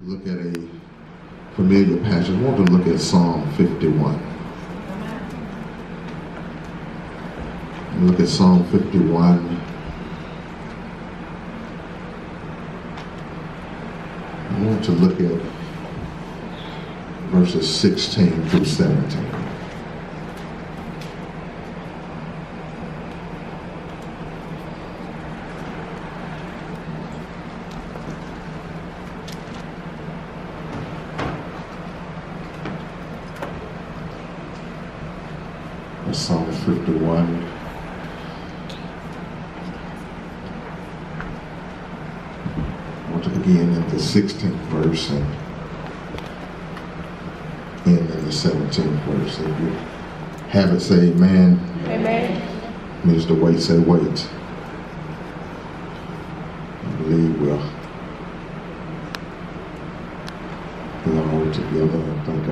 look at a familiar passage. I want to look at Psalm 51. Look at Psalm 51. I want to look at verses 16 through 17. Psalm 51. I want to begin in the 16th verse and end in the 17th verse. If you have it, say amen. Amen. Means to wait, say wait. I believe we're all together. I think I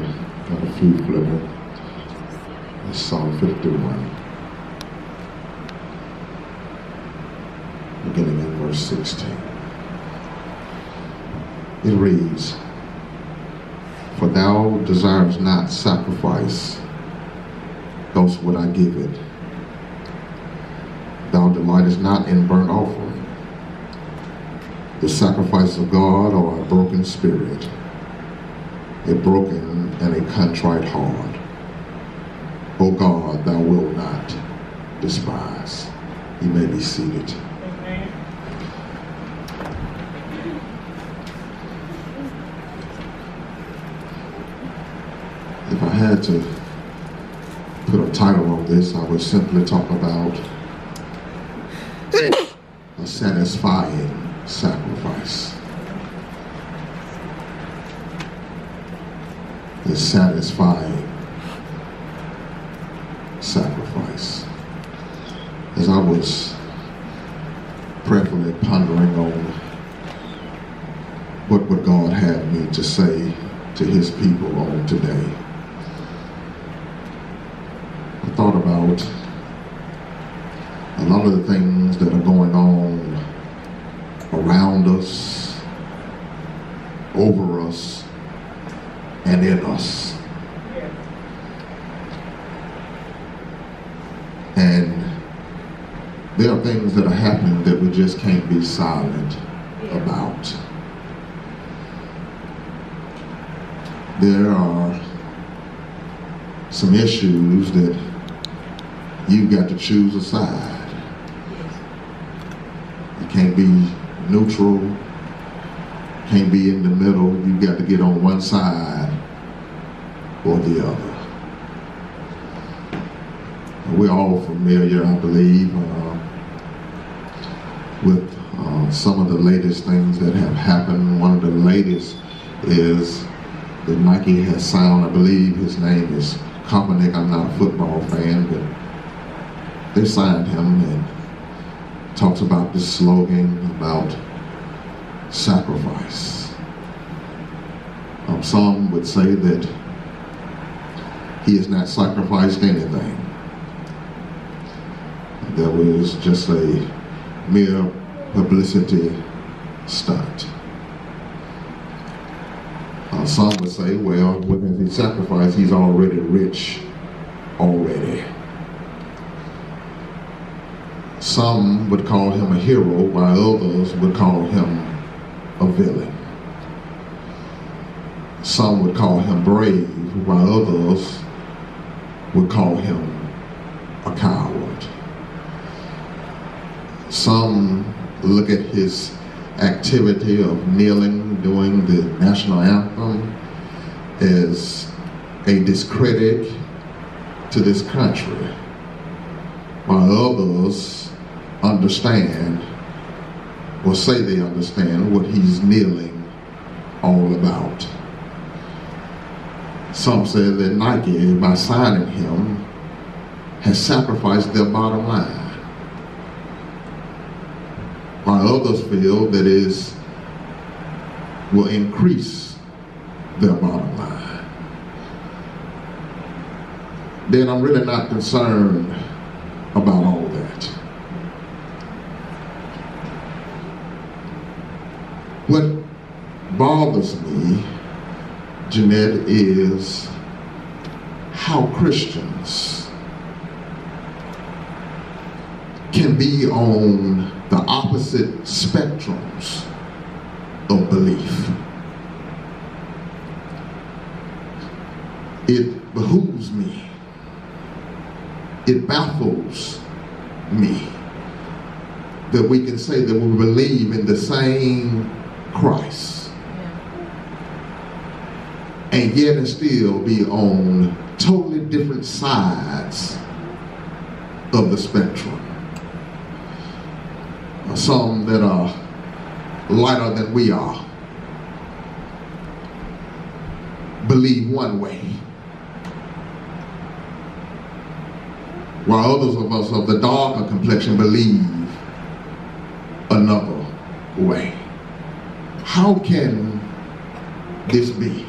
got a few flipping. It's Psalm 51, beginning in verse 16. It reads, "For thou desirest not sacrifice, thus would I give it. Thou delightest not in burnt offering. The sacrifice of God are a broken spirit, a broken and a contrite heart. O God, thou wilt not despise." You may be seated. Amen. If I had to put a title on this, I would simply talk about a satisfying sacrifice. A satisfying sacrifice. As I was prayerfully pondering on what would God have me to say to his people on today, I thought about a lot of the things that are going on around us, over us, and in us. And there are things that are happening that we just can't be silent about. There are some issues that you've got to choose a side. You can't be neutral, can't be in the middle. You've got to get on one side or the other. We're all familiar, I believe, with some of the latest things that have happened. One of the latest is that Nike has signed, I believe his name is Kaepernick. I'm not a football fan, but they signed him and talks about this slogan about sacrifice. Some would say that he has not sacrificed anything. That was just a mere publicity stunt. Some would say, well, when he sacrificed, he's already rich already. Some would call him a hero, while others would call him a villain. Some would call him brave, while others would call him a coward. Some look at his activity of kneeling during the national anthem as a discredit to this country, while others understand, or say they understand, what he's kneeling all about. Some say that Nike, by signing him, has sacrificed their bottom line, while others feel that it will increase their bottom line. Then I'm really not concerned about all that. What bothers me, Jeanette, is how Christians can be on the opposite spectrums of belief. It behooves me, it baffles me that we can say that we believe in the same Christ and yet and still be on totally different sides of the spectrum. Some that are lighter than we are believe one way, while others of us of the darker complexion believe another way. How can this be?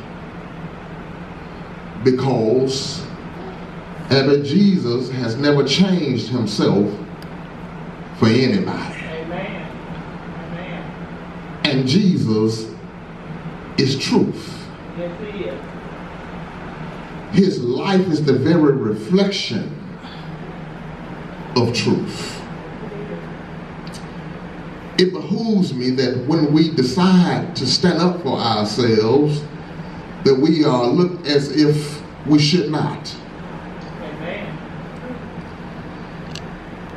Because Jesus has never changed himself for anybody. Amen. Amen. And Jesus is truth. Yes, he is. His life is the very reflection of truth. It behooves me that when we decide to stand up for ourselves, that we are looked as if we should not. Amen.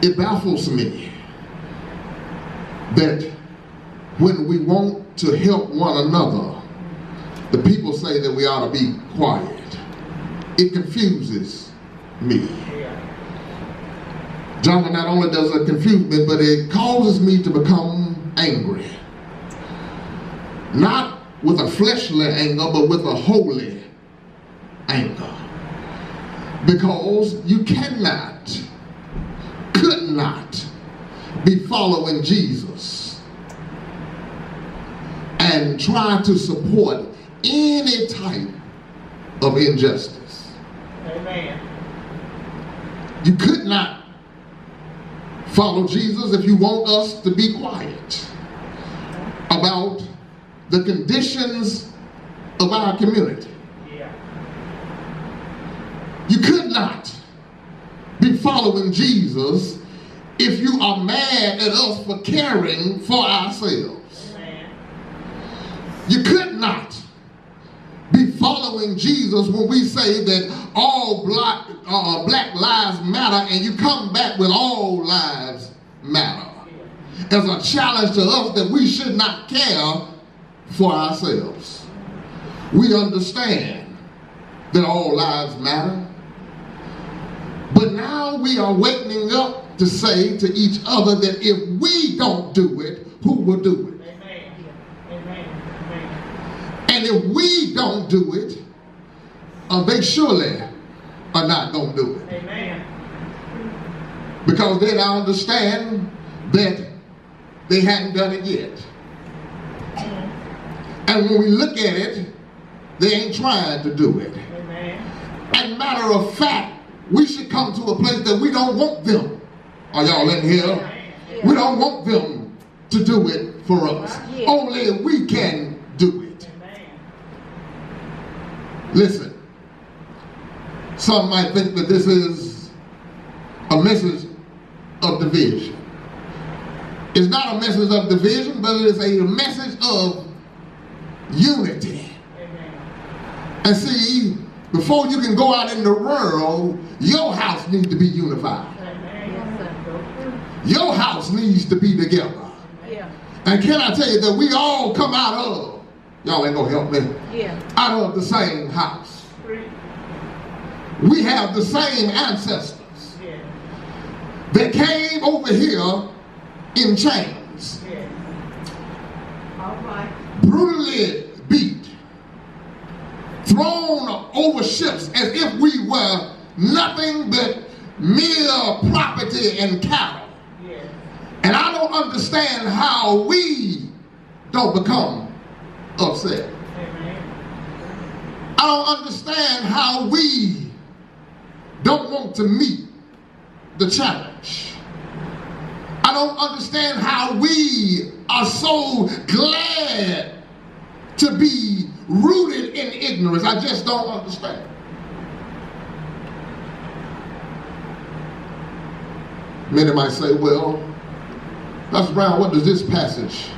It baffles me that when we want to help one another, the people say that we ought to be quiet. It confuses me. John, not only does it confuse me, but it causes me to become angry. Not with a fleshly anger, but with a holy anger. Because you could not be following Jesus and try to support any type of injustice. Amen. You could not follow Jesus if you want us to be quiet about the conditions of our community. Yeah. You could not be following Jesus if you are mad at us for caring for ourselves. Amen. You could not be following Jesus when we say that all black lives matter and you come back with all lives matter. As a challenge to us that we should not care for ourselves. We understand that all lives matter. But now we are waking up to say to each other that if we don't do it, who will do it? Amen. Amen. Amen. And if we don't do it, they surely are not going to do it. Amen. Because they now understand that they hadn't done it yet. And when we look at it, they ain't trying to do it. Amen. As a matter of fact, we should come to a place that we don't want them. Are y'all in here? Yeah. We don't want them to do it for us. Yeah. Only we can do it. Amen. Listen, some might think that this is a message of division. It's not a message of division, but it is a message of unity. Amen. And see, before you can go out in the world, your house needs to be unified. Your house needs to be together. Yeah. And can I tell you that we all come out of, y'all ain't gonna help me, out of the same house. We have the same ancestors that came over here in chains, All right. brutally beat, thrown over ships as if we were nothing but mere property and cattle. And I don't understand how we don't become upset. Amen. I don't understand how we don't want to meet the challenge. I don't understand how we are so glad to be rooted in ignorance. I just don't understand. Many might say, well, Pastor Brown, what does this passage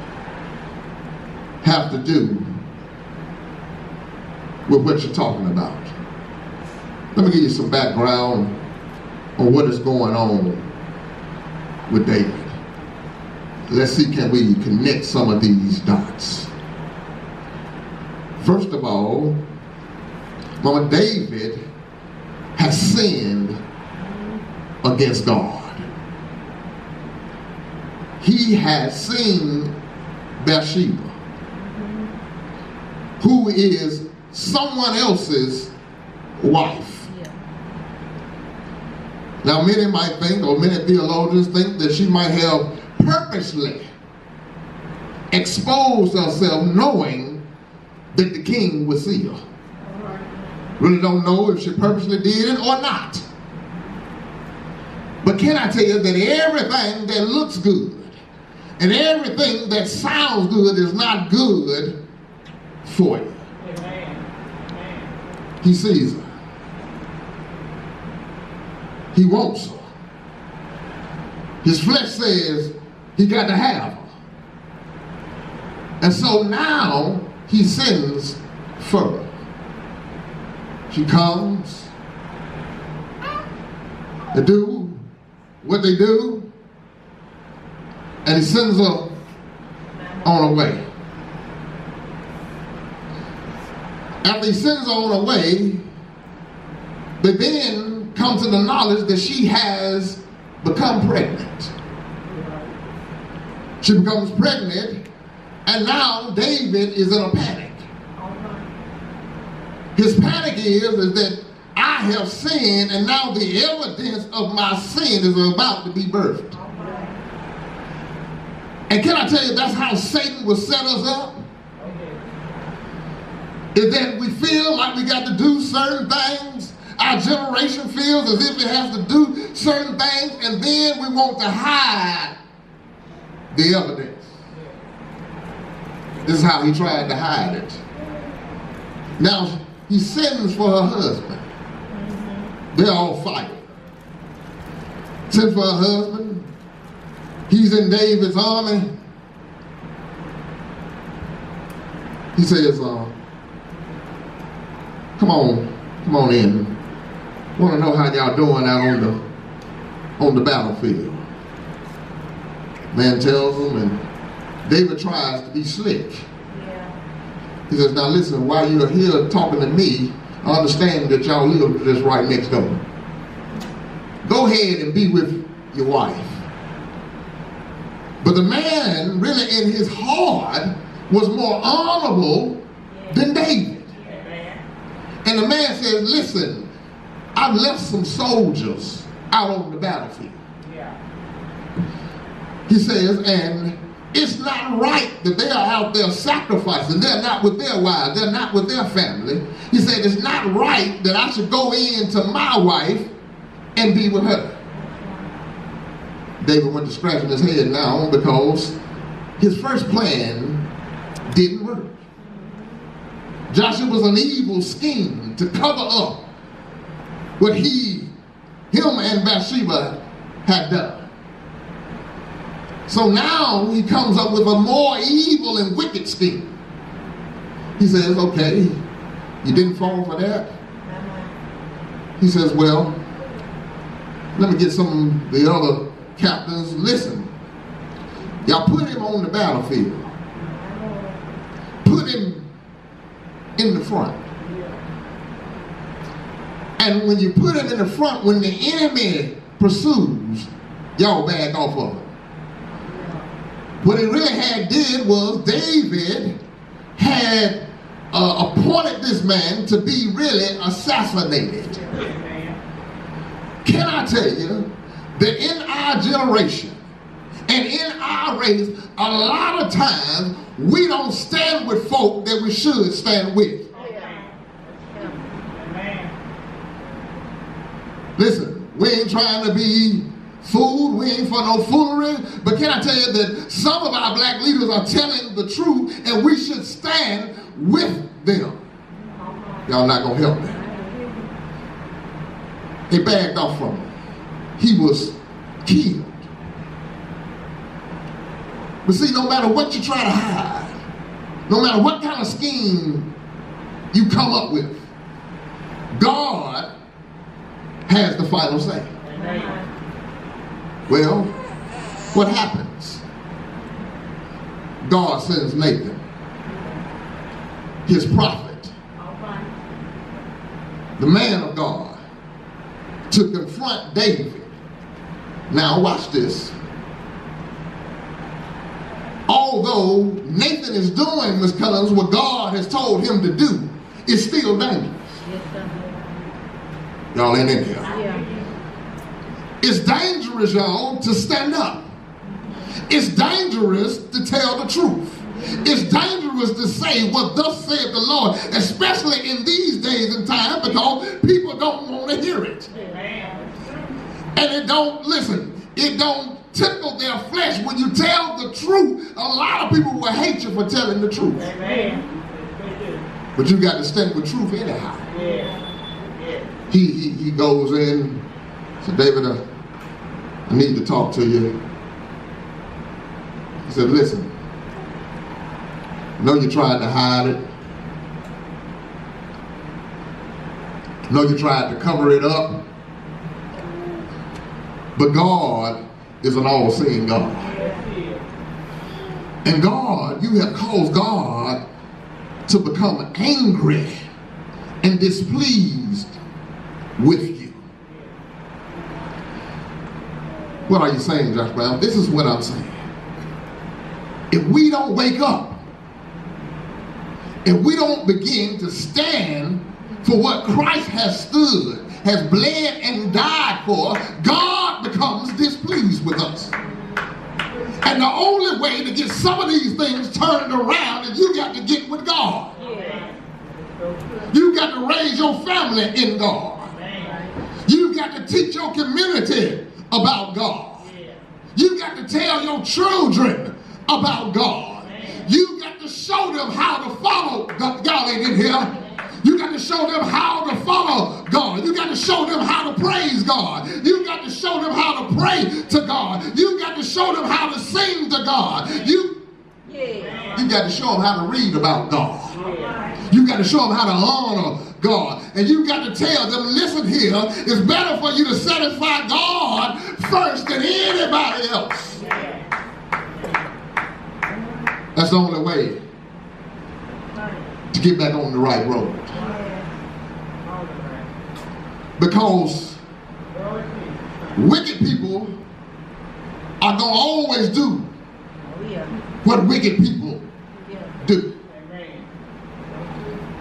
have to do with what you're talking about? Let me give you some background on what is going on with David. Let's see, can we connect some of these dots? First of all, Mama, David has sinned against God. He has seen Bathsheba, who is someone else's wife. Yeah. Now, many might think, or many theologians think, that she might have purposely exposed herself knowing that the king would see her. Really don't know if she purposely did it or not. But can I tell you that everything that looks good and everything that sounds good is not good for you. Amen. He sees her. He wants her. His flesh says he got to have her. And so now he sends for her. She comes. They do what they do. And he sends her on her way. After he sends her on her way, they then come to the knowledge that she has become pregnant. She becomes pregnant, and now David is in a panic. His panic is that I have sinned, and now the evidence of my sin is about to be birthed. And can I tell you, that's how Satan will set us up? Is that we feel like we got to do certain things. Our generation feels as if it has to do certain things, and then we want to hide the evidence. This is how he tried to hide it. Now, he sends for her husband. They're all fighting. Sends for her husband. He's in David's army. He says, come on in. Want to know how y'all doing out on the battlefield. Man tells him, and David tries to be slick. Yeah. He says, now listen, while you're here talking to me, I understand that y'all live just right next door. Go ahead and be with your wife. But the man, really in his heart, was more honorable than David. And the man says, listen, I've left some soldiers out on the battlefield. He says, and it's not right that they are out there sacrificing. They're not with their wives. They're not with their family. He said, it's not right that I should go in to my wife and be with her. David went to scratching his head now because his first plan didn't work. Joshua was an evil scheme to cover up what him and Bathsheba had done. So now he comes up with a more evil and wicked scheme. He says, okay, you didn't fall for that? He says, well, let me get some of the other captains. Listen, y'all put him on the battlefield. Put him in the front. And when you put him in the front, when the enemy pursues, y'all back off of him. What he really had did was David had appointed this man to be really assassinated. Can I tell you that in our generation and in our race, a lot of times we don't stand with folk that we should stand with. Listen, we ain't trying to be fooled, we ain't for no foolery, but can I tell you that some of our black leaders are telling the truth, and we should stand with them. Y'all not going to help me. They bagged off from him. He was killed. But see, no matter what you try to hide, no matter what kind of scheme you come up with, God has the final say. Well, what happens? God sends Nathan, his prophet, the man of God, to confront David. Now watch this. Although Nathan is doing, Ms. Collins, what God has told him to do, it's still dangerous. Y'all ain't in here. It's dangerous, y'all, to stand up. It's dangerous to tell the truth. It's dangerous to say what thus saith the Lord, especially in these days and times, because people don't want to hear it. And it don't, listen, it don't tickle their flesh when you tell the truth. A lot of people will hate you for telling the truth. But you got to stand with truth anyhow. He goes in, said, David, I need to talk to you. He said, listen, I know you tried to hide it. I know you tried to cover it up. But God is an all-seeing God. And God, you have caused God to become angry and displeased with you. What are you saying, Josh Brown? This is what I'm saying. If we don't wake up, if we don't begin to stand for what Christ has stood, has bled and died for, God becomes displeased with us. And the only way to get some of these things turned around is you got to get with God. You got to raise your family in God. You got to teach your community about God. You got to tell your children about God. You got to show them how to follow God. Y'all ain't in here. You got to show them how to follow God. You got to show them how to praise God. You got to show them how to pray to God. You got to show them how to sing to God. You got to show them how to read about God. You got to show them how to honor God. And you got to tell them, listen here, it's better for you to satisfy God first than anybody else. That's the only way to get back on the right road. Because wicked people are going to always do what wicked people do.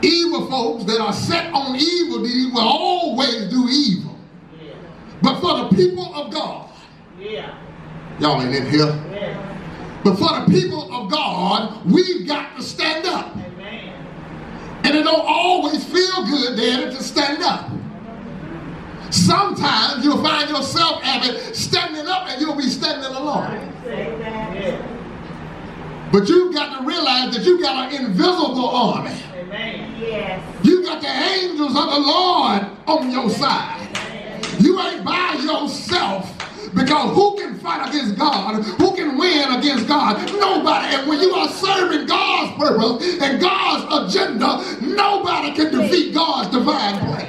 Evil folks that are set on evil deeds will always do evil. But for the people of God, y'all ain't in here. But for the people of God, we've got to stand up. And it don't always feel good, Daddy, to stand up. Sometimes you'll find yourself, Abby, standing up and you'll be standing alone. But you've got to realize that you got an invisible army. You got the angels of the Lord on your side. You ain't by yourself. Because who can fight against God? Who can win against God? Nobody. And when you are serving God's purpose and God's agenda, nobody can defeat God's divine plan.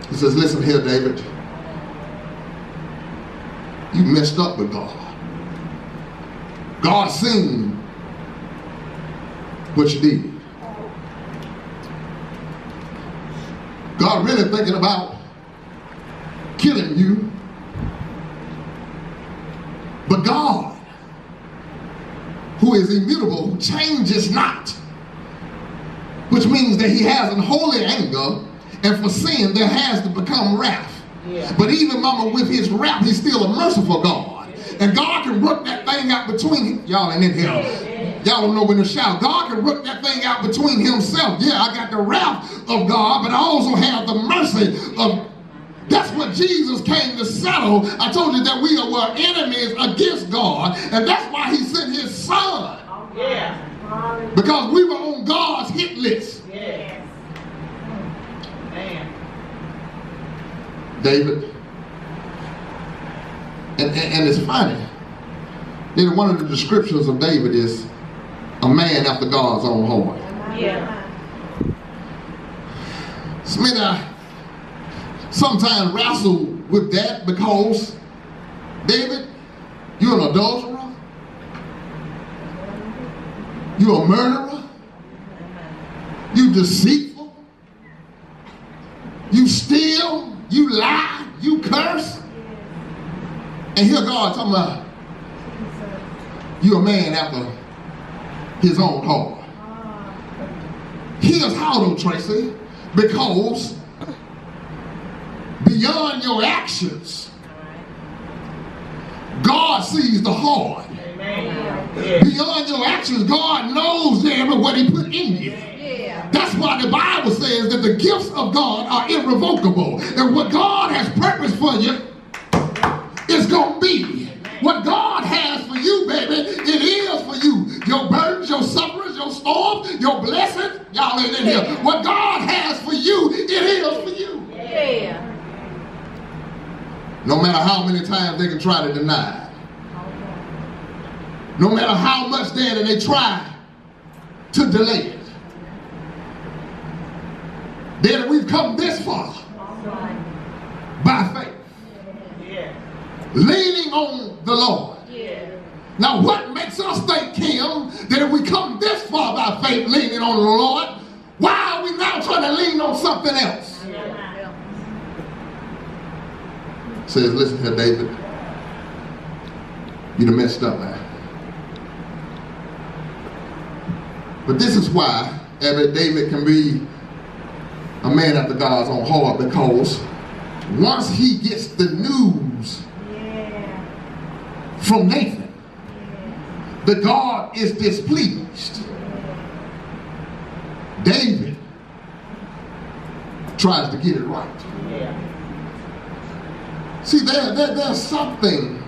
He says, listen here, David. You messed up with God. God seen what you did. God really thinking about killing you. But God, who is immutable, who changes not, which means that he has an holy anger, and for sin there has to become wrath. But even, mama, with his wrath, he's still a merciful God. And God can work that thing out between, y'all ain't in here. Y'all don't know when to shout. God can work that thing out between himself. Yeah, I got the wrath of God, but I also have the mercy of That's what Jesus came to settle. I told you that we were enemies against God, and that's why he sent his son. Yeah. Because we were on God's hit list. Yes. Man. David. And it's funny. Then one of the descriptions of David is a man after God's own heart. Yeah. Smith, I sometimes wrestle with that because, David, you're an adulterer. You're a murderer. You deceitful. You steal. You lie. You curse. And here God talking about you're a man after his own heart. Here's how though, Tracy. Because beyond your actions, God sees the heart. Amen. Beyond your actions, God knows what he put in you. Yeah. That's why the Bible says that the gifts of God are irrevocable. And what God has purposed for you is going to be. What God has for you, baby, it is for you. Your burdens, your sufferings, your storms, your blessings, y'all ain't in here. What God has for you, it is for you. Yeah. No matter how many times they can try to deny it. No matter how much they try to delay it. Then we've come this far by faith. Yeah. Leaning on the Lord. Yeah. Now what makes us think, Kim, that if we come this far by faith leaning on the Lord, why are we now trying to lean on something else? Yeah. Says, listen here, David. You done messed up, man. But this is why David can be a man after God's own heart, because once he gets the news from Nathan that God is displeased, David tries to get it right. Yeah. See, there's something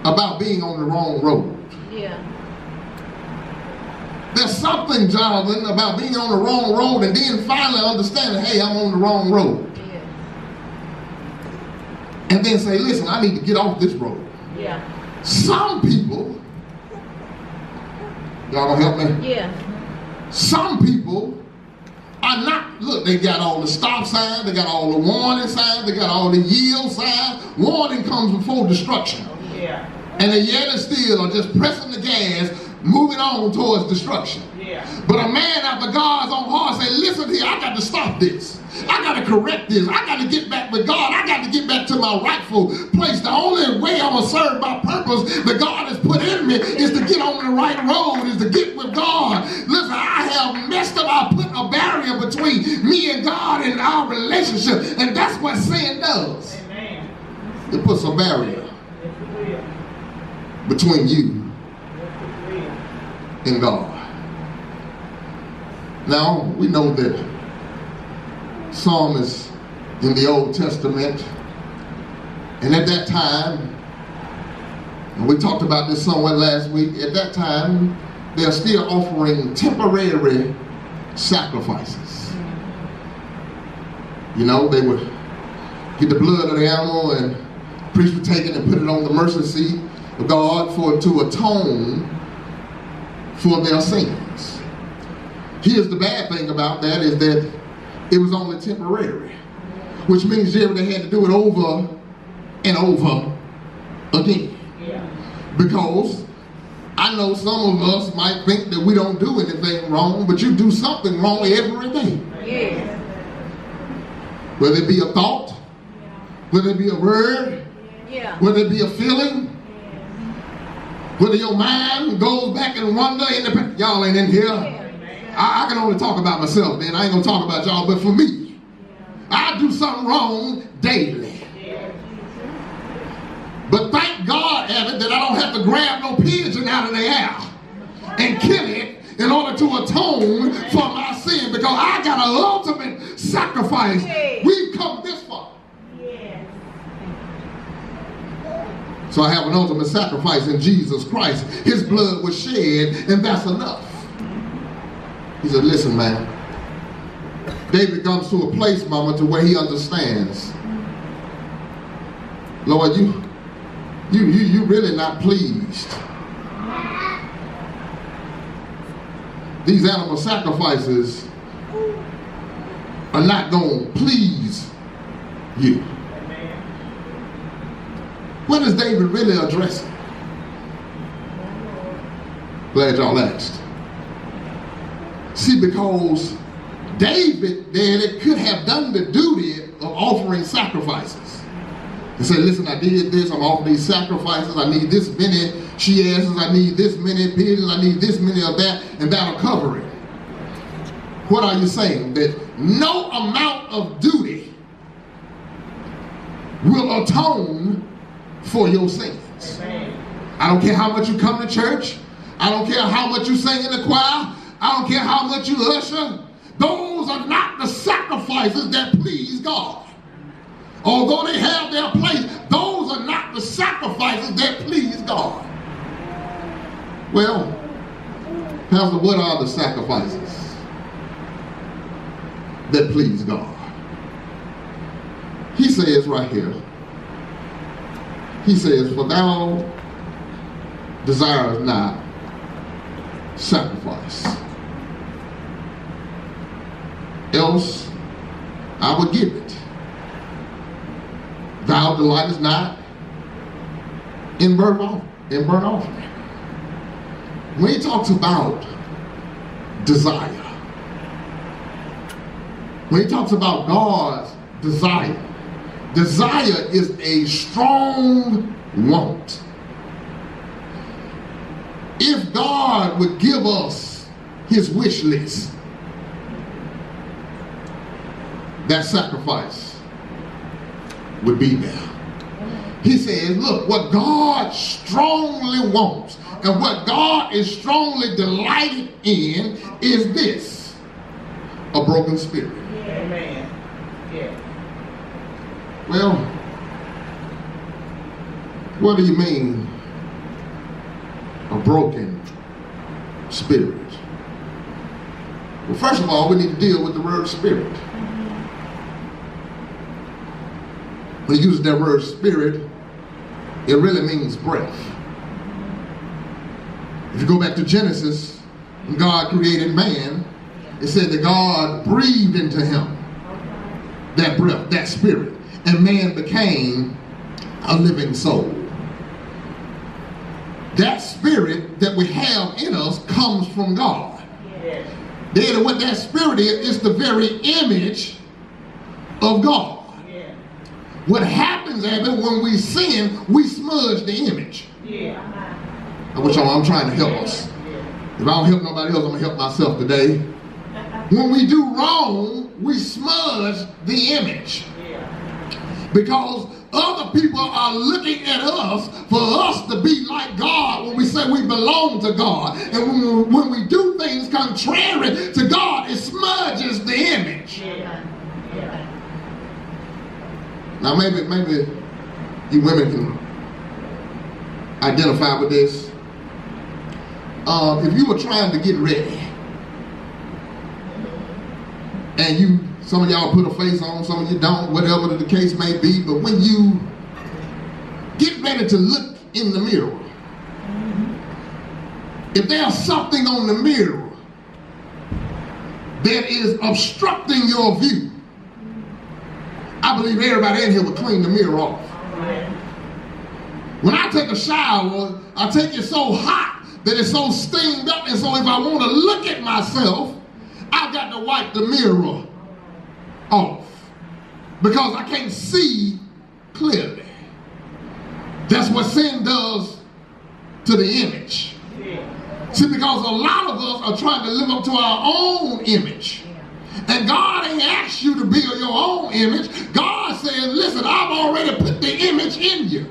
about being on the wrong road. Yeah. There's something, Jonathan, about being on the wrong road and then finally understanding, hey, I'm on the wrong road. Yeah. And then say, listen, I need to get off this road. Yeah. Some people, y'all gonna help me? Yeah. Some people are not, look, they got all the stop signs, they got all the warning signs, they got all the yield signs. Warning comes before destruction. Yeah. And they yet and still are just pressing the gas, moving on towards destruction. Yeah. But a man after God's own heart say, listen here, I got to stop this. I got to correct this. I got to get back with God. I got to get back to my rightful place. The only way I'm going to serve my purpose that God has put in me is to get on the right road, is to get with God. Listen, I have messed up. I put a barrier between me and God and our relationship. And that's what sin does. Amen. It puts a barrier Yes, it will. between you Yes, it will. and God. Now, we know that psalmists in the Old Testament, and at that time, and we talked about this somewhat last week, at that time, they're still offering temporary sacrifices. You know, they would get the blood of the animal and the priest would take it and put it on the mercy seat of God to atone for their sins. Here's the bad thing about that is that it was only temporary, which means they had to do it over and over again. Yeah. Because I know some of us might think that we don't do anything wrong, but you do something wrong every day. Yeah. Whether it be a thought, whether it be a word, Yeah. whether it be a feeling, whether your mind goes back and wonder, y'all ain't in here. I can only talk about myself, man. I ain't gonna talk about y'all, but for me, I do something wrong daily. But thank God, Evan, that I don't have to grab no pigeon out of the air and kill it in order to atone for my sin, because I got an ultimate sacrifice. We've come this far. So I have an ultimate sacrifice in Jesus Christ. His blood was shed, and that's enough. He said, listen, man. David comes to a place, mama, to where he understands. Lord, you really not pleased. These animal sacrifices are not going to please you. What is David really addressing? Glad y'all asked. See, because David then could have done the duty of offering sacrifices. He said, listen, I did this, I'm offering these sacrifices, I need this many she-asses, I need this many pigeons, I need this many of that, and that'll cover it. What are you saying? That no amount of duty will atone for your sins. I don't care how much you come to church, I don't care how much you sing in the choir, I don't care how much you usher. Those are not the sacrifices that please God. Although they have their place, those are not the sacrifices that please God. Well, Pastor, what are the sacrifices that please God? He says right here, he says, for thou desirest not sacrifice, else I would give it. Thou delightest not in burnt offering. When he talks about desire, when he talks about God's desire is a strong want. If God would give us his wish list, that sacrifice would be there. He says, look, what God strongly wants and what God is strongly delighted in is this: a broken spirit. Amen. Yeah. Well, what do you mean, a broken spirit? Well, first of all, we need to deal with the word spirit. When he uses that word spirit, it really means breath. If you go back to Genesis, when God created man, it said that God breathed into him that breath, that spirit, and man became a living soul. That spirit that we have in us comes from God. Yes. Then what that spirit is the very image of God. Yeah. What happens, Abby, when we sin, we smudge the image. Yeah. I'm trying to help us. If I don't help nobody else, I'm going to help myself today. When we do wrong, we smudge the image. Because other people are looking at us for us to be like God when we say we belong to God. And when we do things contrary to God, it smudges the image. Now maybe you women can identify with this. If you were trying to get ready, and some of y'all put a face on, some of you don't, whatever the case may be, but when you get ready to look in the mirror, if there's something on the mirror that is obstructing your view, I believe everybody in here would clean the mirror off. When I take a shower, I take it so hot that it's so steamed up, and so if I want to look at myself, I've got to wipe the mirror off because I can't see clearly. That's what sin does to the image. See, because a lot of us are trying to live up to our own image. And God ain't asked you to build your own image. God says, listen, I've already put the image in you.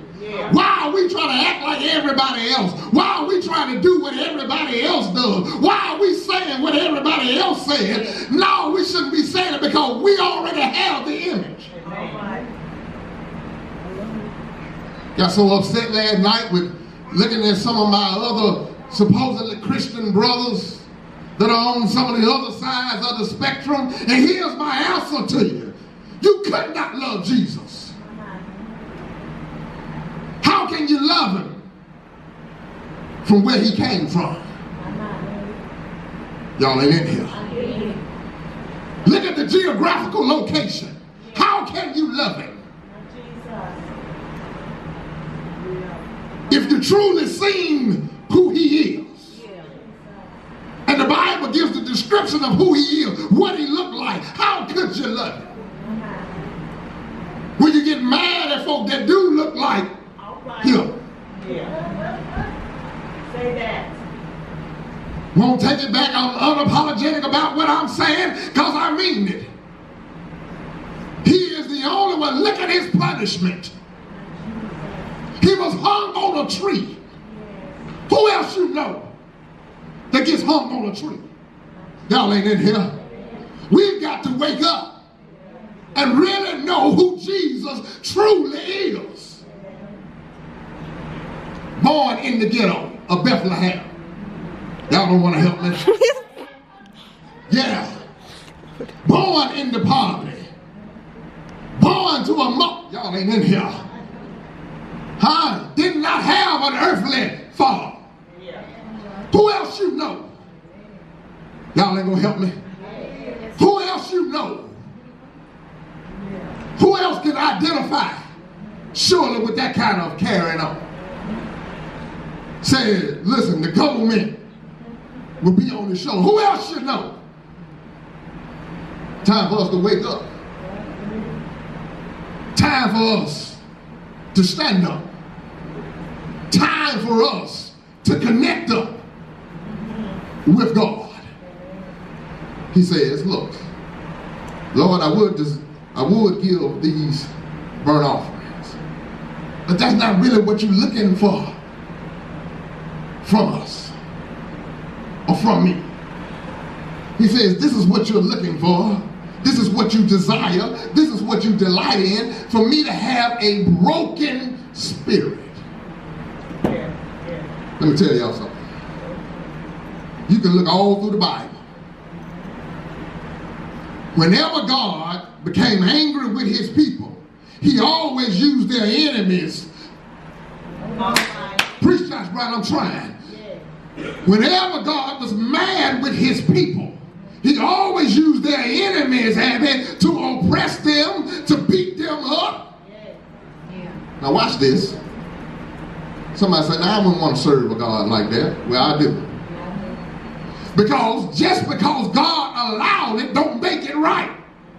Why are we trying to act like everybody else? Why are we trying to do what everybody else does? Why are we saying what everybody else said? No, we shouldn't be saying it because we already have the image. Got so upset last night with looking at some of my other supposedly Christian brothers that are on some of the other sides of the spectrum. And here's my answer to you. You could not love Jesus. How can you love him from where he came from? Y'all ain't in here. Look at the geographical location. How can you love him? If you truly seen who he is, and the Bible gives the description of who he is, what he looked like, how could you love him? When you get mad at folk that do look like him. Say that. Won't take it back. I'm unapologetic about what I'm saying because I mean it. He is the only one. Look at his punishment. He was hung on a tree. Who else you know that gets hung on a tree? Y'all ain't in here. We've got to wake up and really know who Jesus truly is. Born in the ghetto of Bethlehem. Y'all don't want to help me? Yeah. Born in the poverty. Born to a y'all ain't in here. Huh? Did not have an earthly father. Who else you know? Y'all ain't gonna help me? Who else you know? Who else can identify surely with that kind of carrying on? Say, listen, the government will be on the show. Who else you know? Time for us to wake up. Time for us to stand up. Time for us to connect up with God. He says, look, Lord, I would give these burnt offerings, but that's not really what you're looking for from us or from me. He says, this is what you're looking for. This is what you desire. This is what you delight in, for me to have a broken spirit. Let me tell y'all something. You can look all through the Bible. Whenever God became angry with his people, he always used their enemies. Preach, Josh Brown, I'm trying. Whenever God was mad with his people, he always used their enemies to oppress them, to beat them up. Now watch this. Somebody said, now I wouldn't want to serve a God like that. Well, I do. Because just because God allowed it don't make it right.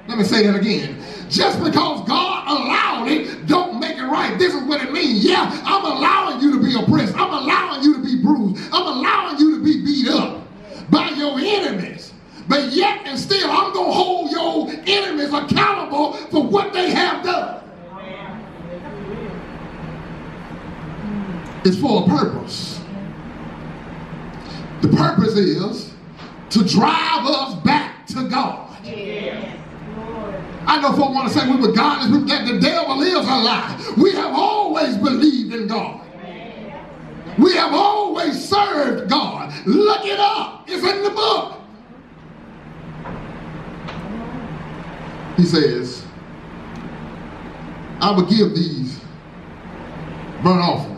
Let me say that again. Just because God allowed it don't make it right. This is what it means. Yeah, I'm allowing you to be oppressed. I'm allowing you to be bruised. I'm allowing you to be beat up by your enemies. But yet and still, I'm going to hold your enemies accountable for what they have done. It's for a purpose. The purpose is to drive us back to God. Yes. I know folks want to say we were godless, that the devil is a lie. We have always believed in God. We have always served God. Look it up. It's in the book. He says, I will give these burnt offerings.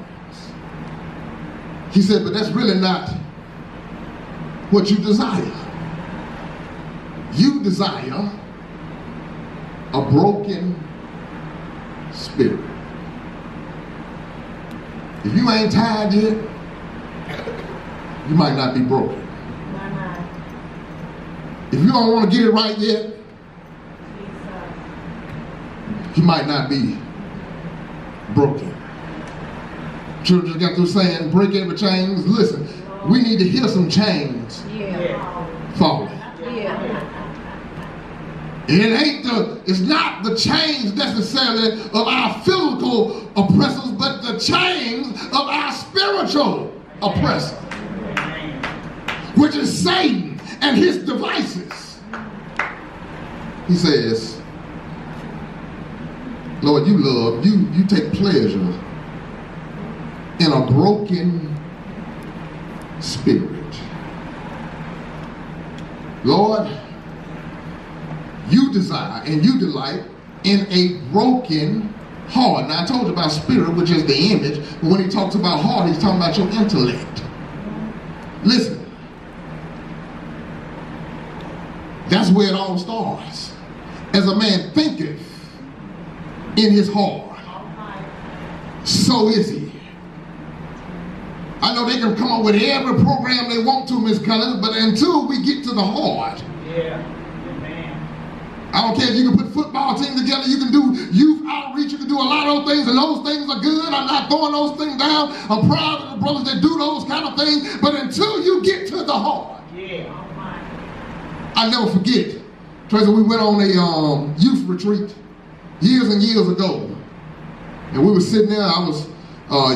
He said, but that's really not what you desire. You desire a broken spirit. If you ain't tired yet, you might not be broken. If you don't want to get it right yet, you might not be broken. Children got through saying, break every chain. Listen, we need to hear some chains falling. It's not the chains necessarily of our physical oppressors, but the chains of our spiritual oppressor, which is Satan and his devices. He says, Lord, you love, you take pleasure in a broken spirit. Lord, you desire and you delight in a broken heart. Now I told you about spirit, which is the image, but when he talks about heart, he's talking about your intellect. Listen, that's where it all starts. As a man thinketh in his heart, so is he. I know they can come up with every program they want to, Miss Collins, but until we get to the heart, I don't care if you can put football teams together, you can do youth outreach, you can do a lot of those things, and those things are good. I'm not throwing those things down. I'm proud of the brothers that do those kind of things, but until you get to the heart, I never forget, Tracy, we went on a youth retreat years and years ago, and we were sitting there. I was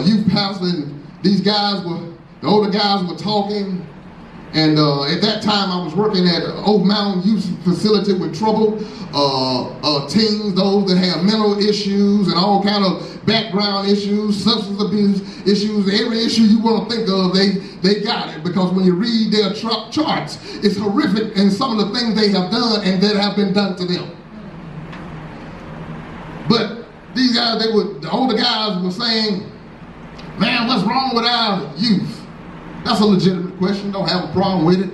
youth pastor, and these guys were, the older guys were talking. And at that time, I was working at Oak Mountain Youth Facility with troubled teens, those that have mental issues and all kind of background issues, substance abuse issues. Every issue you want to think of, they got it. Because when you read their charts, it's horrific in some of the things they have done and that have been done to them. But these guys, the older guys were saying, man, what's wrong with our youth? That's a legitimate question. Don't have a problem with it.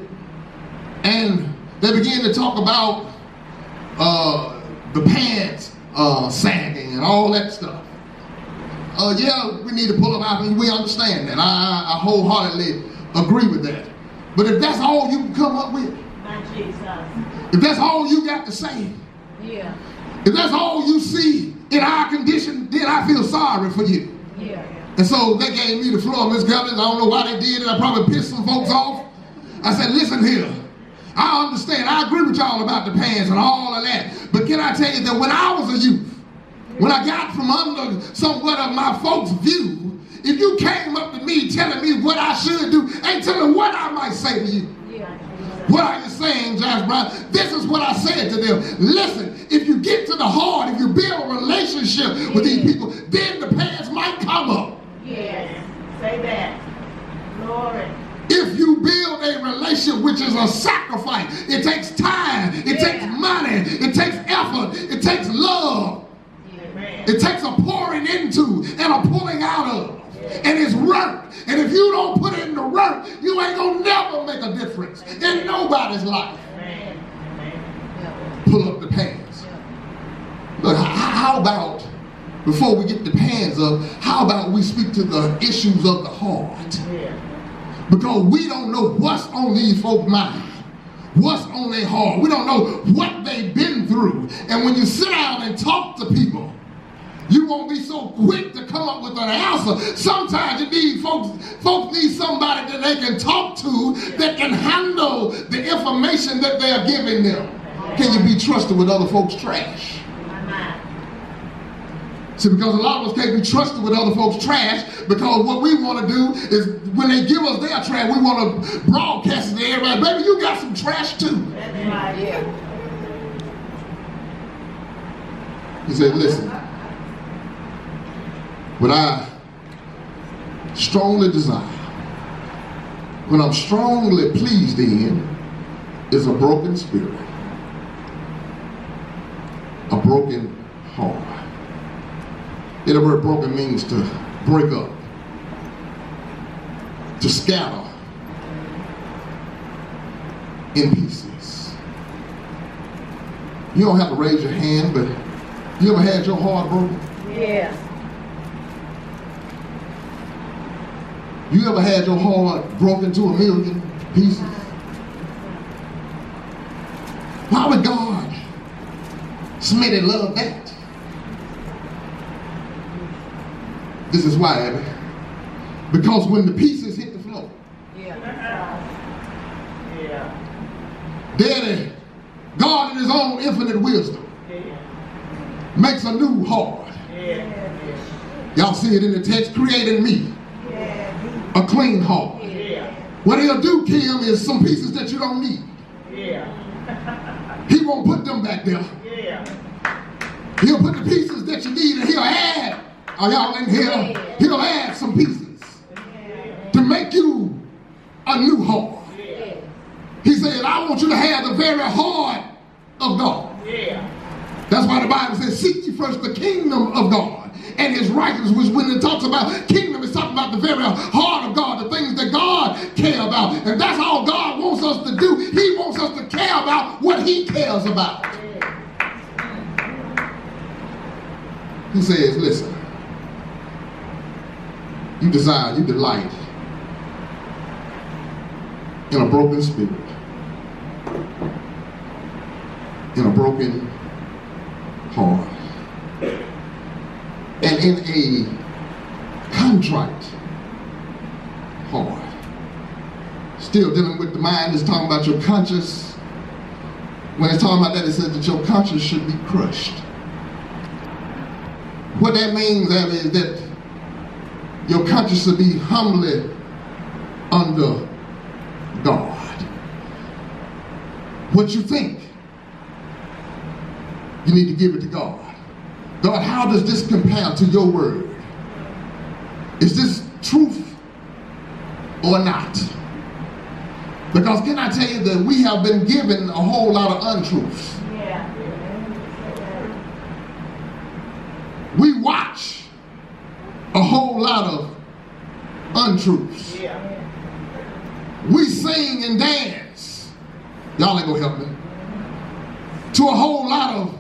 And they began to talk about the pants sagging and all that stuff. Yeah, we need to pull them out, and we understand that. I wholeheartedly agree with that. But if that's all you can come up with, if that's all you got to say, if that's all you see in our condition, then I feel sorry for you. And so they gave me the floor, Miss Collins. I don't know why they did it. I probably pissed some folks off. I said, listen here. I understand. I agree with y'all about the pants and all of that. But can I tell you that when I was a youth, when I got from under somewhat of my folks' view, if you came up to me telling me what I should do, ain't telling what I might say to you. What are you saying, Josh Brown? This is what I said to them. Listen, if you get to the heart, if you build a relationship with these people, then the pants might come up. Yes, say that. Glory. If you build a relationship, which is a sacrifice, it takes time, it takes money, it takes effort, it takes love. Amen. It takes a pouring into and a pulling out of. And it's work. And if you don't put in the work, you ain't gonna never make a difference in nobody's life. Amen. Pull up the pants. Look, how about, before we get the pants up, how about we speak to the issues of the heart? Because we don't know what's on these folks' mind, what's on their heart. We don't know what they've been through. And when you sit down and talk to people, you won't be so quick to come up with an answer. Sometimes you need folks need somebody that they can talk to that can handle the information that they are giving them. Can you be trusted with other folks' trash? See, because a lot of us can't be trusted with other folks' trash, because what we want to do is when they give us their trash, we want to broadcast it to everybody. Baby, you got some trash too. He said, listen, what I strongly desire, what I'm strongly pleased in, is a broken spirit, a broken heart. The word broken means to break up, to scatter in pieces. You don't have to raise your hand, but you ever had your heart broken? Yeah. You ever had your heart broken to 1,000,000 pieces? Why would God, Smitty, love that? This is why, Abby. Because when the pieces hit the floor, Daddy, God in his own infinite wisdom, makes a new heart. Y'all see it in the text, creating me a clean heart. What he'll do, Kim, is some pieces that you don't need. He won't put them back there. He'll put the pieces that you need, and he'll add. Are y'all in here? He'll add some pieces. to make you a new heart. Yeah. He said, I want you to have the very heart of God. Yeah. That's why the Bible says, seek ye first the kingdom of God and his righteousness, which when it talks about kingdom, it's talking about the very heart of God, the things that God cares about. And that's all God wants us to do. He wants us to care about what he cares about. He says, listen, you desire, you delight in a broken spirit, in a broken heart, and in a contrite heart. Still dealing with the mind, it's talking about your conscience. When it's talking about that, it says that your conscience should be crushed. What that means is that your conscience should be humbly under God. What you think, you need to give it to God. God, how does this compare to your word? Is this truth or not? Because can I tell you that we have been given a whole lot of untruths. Yeah. We watch a whole lot of untruths. Yeah. We sing and dance. Y'all ain't gonna help me. To a whole lot of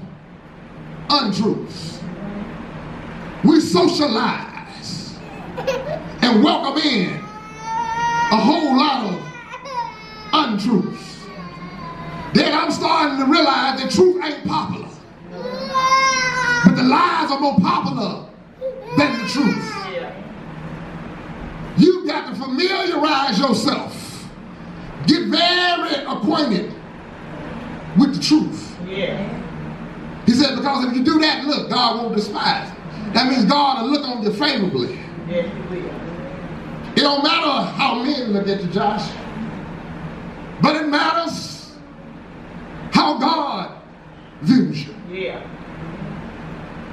untruths. We socialize and welcome in a whole lot of untruths. Then I'm starting to realize that truth ain't popular. But the lies are more popular than the truth. You've got to familiarize yourself. Get very acquainted with the truth. Yeah. He said, because if you do that, look, God won't despise it. That means God will look on you favorably. Yes, He will. It don't matter how men look at you, Josh. But it matters how God views you. Yeah.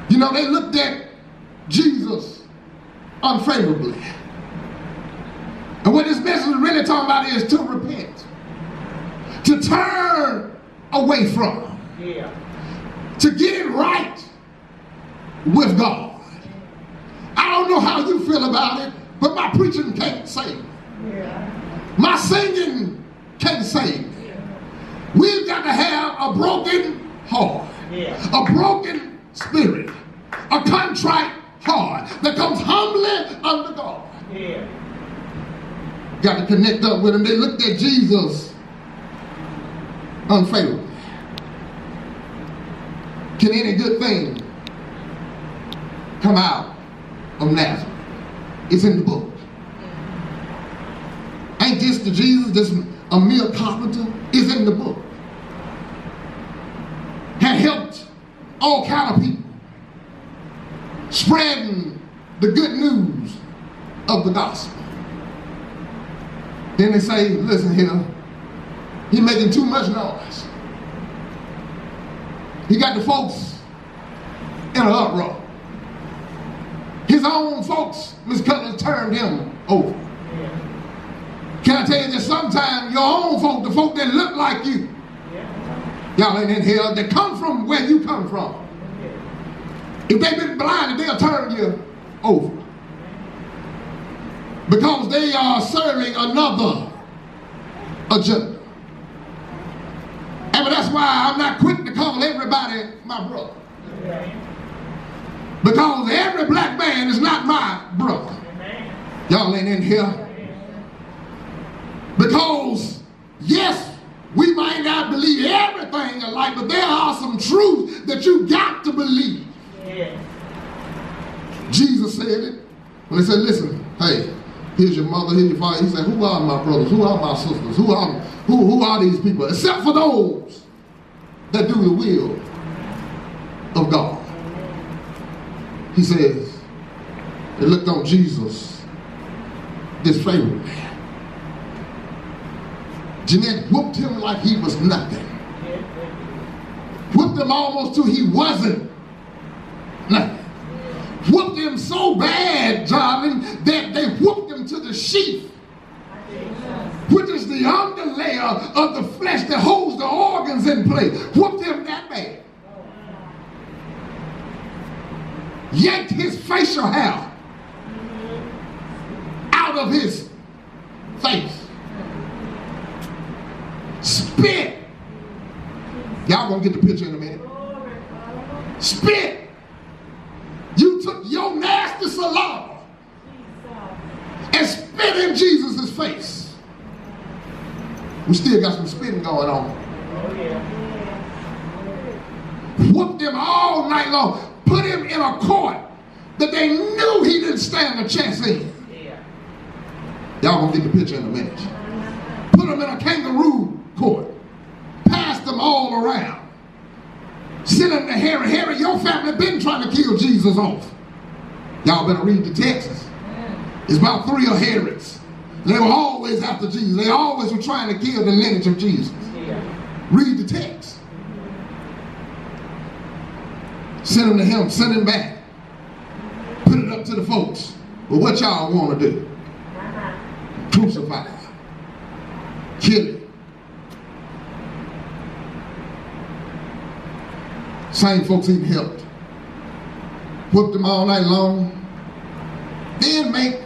You know, they looked at Jesus unfavorably. And what this message is really talking about is to repent. To turn away from. Yeah. To get it right with God. I don't know how you feel about it, but my preaching can't save me. Yeah. My singing can't save me. We've got to have a broken heart. Yeah. A broken spirit. A contrite heart that comes humbly under God. Yeah. Got to connect up with him. They looked at Jesus unfavorably. Can any good thing come out of Nazareth? It's in the book. Ain't this the Jesus that's a mere carpenter? It's in the book. Had helped all kind of people spreading the good news of the gospel. Then they say, listen here, he's making too much noise. He got the folks in an uproar. His own folks, Miss Cutler, turned him over. Yeah. Can I tell you that sometimes your own folk, the folk that look like you, Yeah. y'all ain't in here, that come from where you come from. If they've been blinded, they'll turn you over. Because they are serving another agenda. And that's why I'm not quick to call everybody my brother. Yeah. Because every black man is not my brother. Amen. Y'all ain't in here. Because, yes, we might not believe everything alike, but there are some truths that you got to believe. Yeah. Jesus said it. When they said, listen, hey, here's your mother, here's your father. He said, who are my brothers? Who are my sisters? Who are these people? Except for those that do the will of God. He says, they looked on Jesus disfavorably. Jeanette whooped him like he was nothing. Whooped him almost till he wasn't nothing. Whooped him so bad, darling, that they whooped him to the sheath the underlayer of the flesh that holds the organs in place. Whooped him that bad. Yanked his facial hair out of his face. Spit. Y'all gonna get the picture in a minute. Spit. You took your nasty saliva and spit in Jesus' face. We still got some spitting going on. Whooped him all night long. Put him in a court that they knew he didn't stand a chance in. Y'all gonna get the picture in a minute. Put him in a kangaroo court. Passed them all around. Sent him to Herod. Herod, your family been trying to kill Jesus off. Y'all better read the text. It's about 3 of Herods. They were always after Jesus. They always were trying to kill the lineage of Jesus. Read the text. Send him to him. Send him back. Put it up to the folks. But what y'all want to do? Crucify. Kill it. Same folks even helped. Whooped them all night long. Then make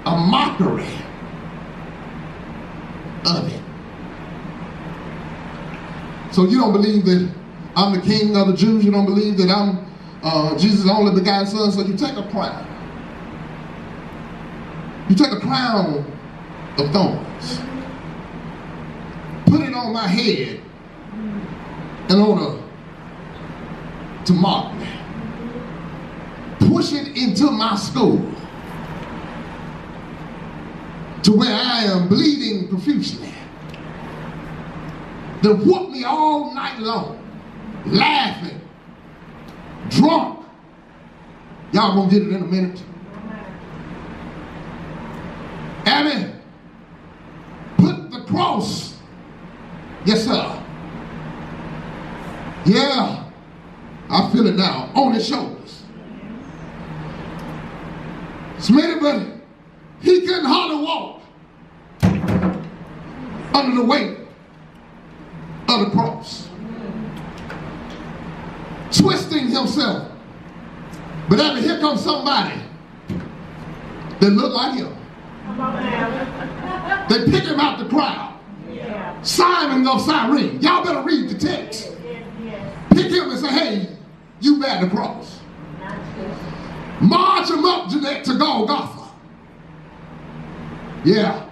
a mockery of it. So you don't believe that I'm the king of the Jews? You don't believe that I'm Jesus' only begotten son? So you take a crown. You take a crown of thorns. Put it on my head in order to mock me. Push it into my skull to where I am bleeding profusely. Then whoop me all night long, laughing, drunk. Y'all gonna get it in a minute. Abby, put the cross, yes sir, yeah, I feel it now, on his shoulders. Smitty, but he couldn't hardly walk under the weight of the cross. Twisting himself. But Abby, here comes somebody that looked like him. They pick him out the crowd. Simon of Cyrene. Y'all better read the text. Pick him and say, hey, you bear the cross. March him up, Jeanette, to Golgotha. Yeah.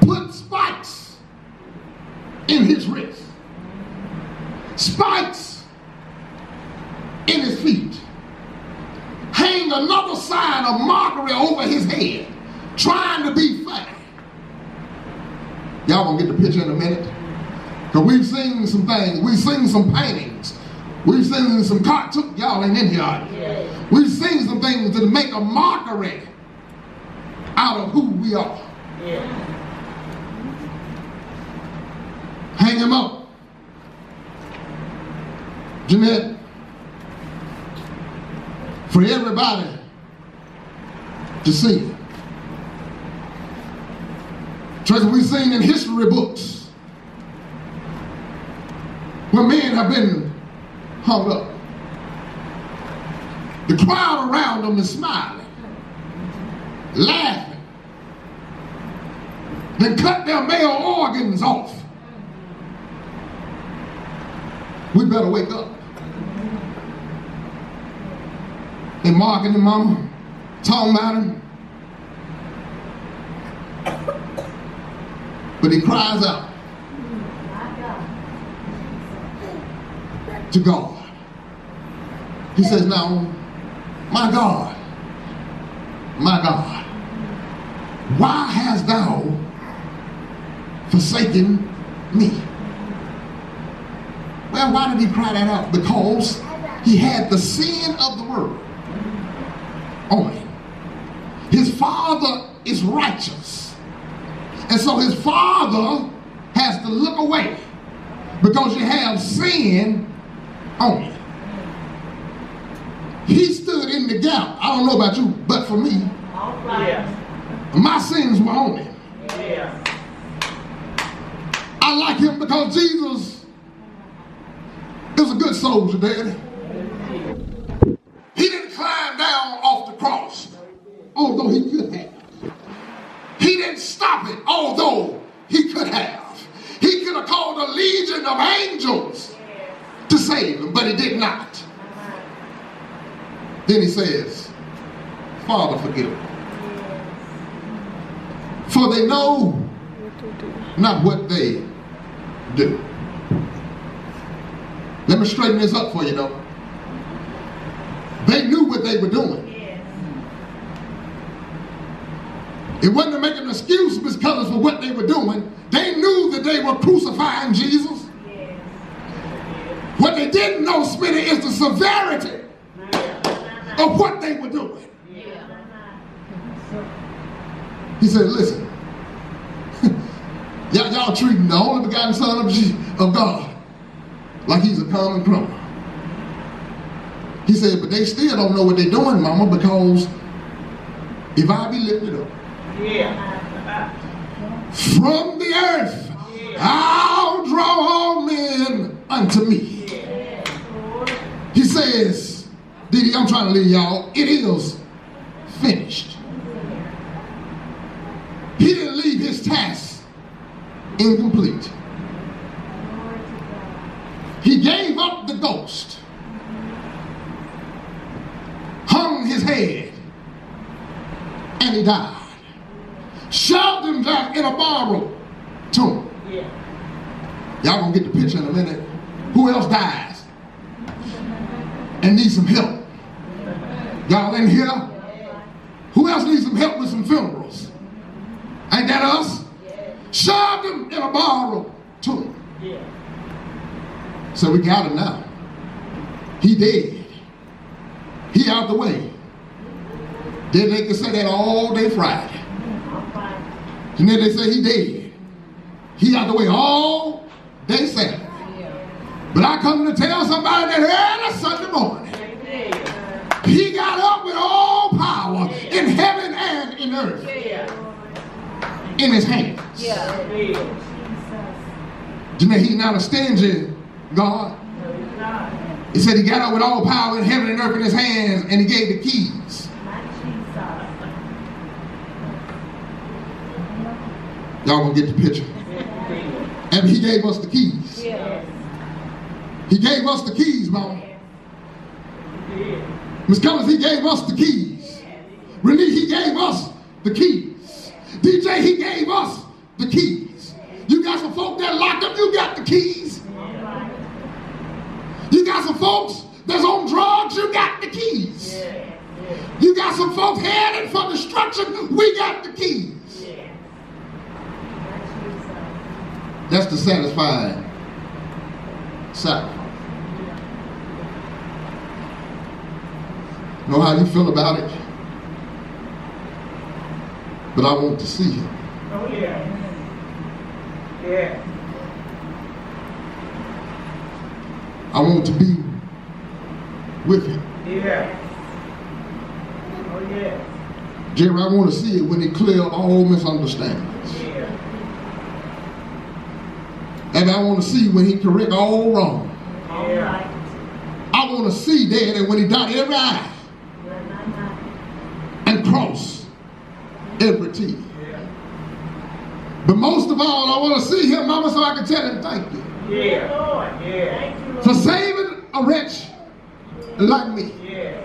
Put spikes in his wrist. Spikes in his feet. Hang another sign of mockery over his head, trying to be funny. Y'all gonna get the picture in a minute? Because we've seen some things. We've seen some paintings. We've seen some cartoons. Y'all ain't in here, are you? Yes. We've seen some things that make a mockery out of who we are. Yes. Hang him up. Jeanette, for everybody to see. Tracy, we've seen in history books where men have been hung up. The crowd around them is smiling, laughing, then cut their male organs off. We better wake up. They mocking the mama, talking about him. But he cries out to God. He says, now, my God, why hast thou forsaken me? Well, why did he cry that out? Because he had the sin of the world on him. His father is righteous. And so his father has to look away because you have sin on you. He stood in the gap. I don't know about you, but for me, my sins were on him. I like him because Jesus is a good soldier, Daddy. He didn't climb down off the cross, although he could have. He didn't stop it, although he could have. He could have called a legion of angels to save him, but he did not. Then he says, Father, forgive them, for they know not what they do. Let me straighten this up for you, though. They knew what they were doing. It wasn't to make an excuse because of what they were doing. They knew that they were crucifying Jesus. What they didn't know, Smitty, is the severity of what they were doing. He said, listen, y'all treating the only begotten Son of God like he's a common criminal. He said, but they still don't know what they're doing, Mama, because if I be lifted up from the earth, I'll draw all men unto me. He says, Didi, I'm trying to leave y'all, it is finished. He didn't leave his task incomplete. He gave up the ghost, hung his head, and he died. Shoved him down in a borrowed tomb. Y'all gonna get the picture in a minute. Who else dies and needs some help? Y'all in here? Who else needs some help with some funerals? Ain't that us? Shoved him in a borrowed tomb. So we got him now. He dead. He out the way. Then they can say that all day Friday. And then they say he dead. He out the way all day Saturday. But I come to tell somebody that early Sunday morning, he got up with all power in heaven and in earth in his hands. You know, he's not a stingy God. He said he got up with all power in heaven and earth in his hands, and he gave the keys. Y'all gonna get the picture. And he gave us the keys. He gave us the keys, Mama. Miss Cummins, he gave us the keys. Renee, he gave us the keys. DJ, he gave us the keys. You got some folk that locked up, you got the keys. You got some folks that's on drugs, you got the keys. You got some folks headed for destruction, we got the keys. That's the satisfying sacrifice. Know how you feel about it? But I want to see him. Oh, yeah. Yeah. I want to be with him. Yeah. Oh, yeah. Jerry, I want to see it when he clears all misunderstandings. Yeah. And I want to see when he corrects all wrong. Yeah. I want to see Daddy when he dot every I and cross every T. Yeah. But most of all, I want to see him, Mama, so I can tell him thank you. Yeah. Lord. Yeah. Thank you, Lord. For saving a wretch like me. Yeah.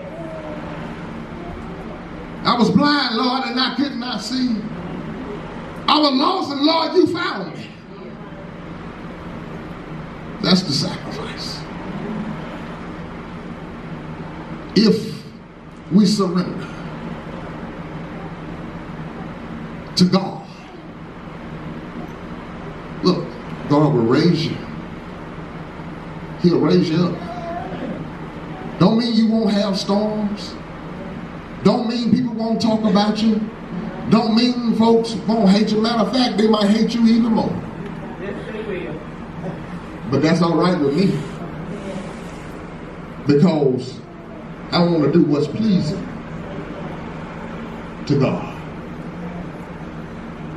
I was blind, Lord, and I could not see. I was lost, and Lord, you found me. That's the sacrifice. If we surrender to God, look, God will raise you. He'll raise you up. Don't mean you won't have storms. Don't mean people won't talk about you. Don't mean folks won't hate you. Matter of fact, they might hate you even more. Yes, they will. But that's all right with me. Because I want to do what's pleasing to God.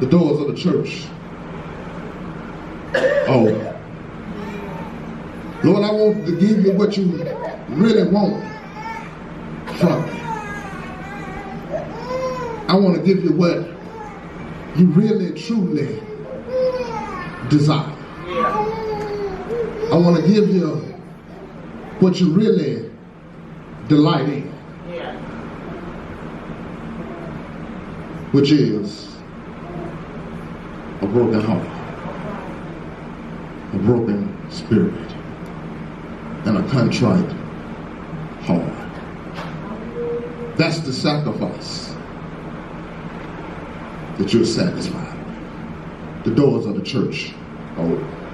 The doors of the church Oh, Lord, I want to give you what you really want from me. I want to give you what you really, truly desire. I want to give you what you really delight in, which is a broken heart, a broken spirit, and a contrite heart. That's the sacrifice that you're satisfied with. The doors of the church are open.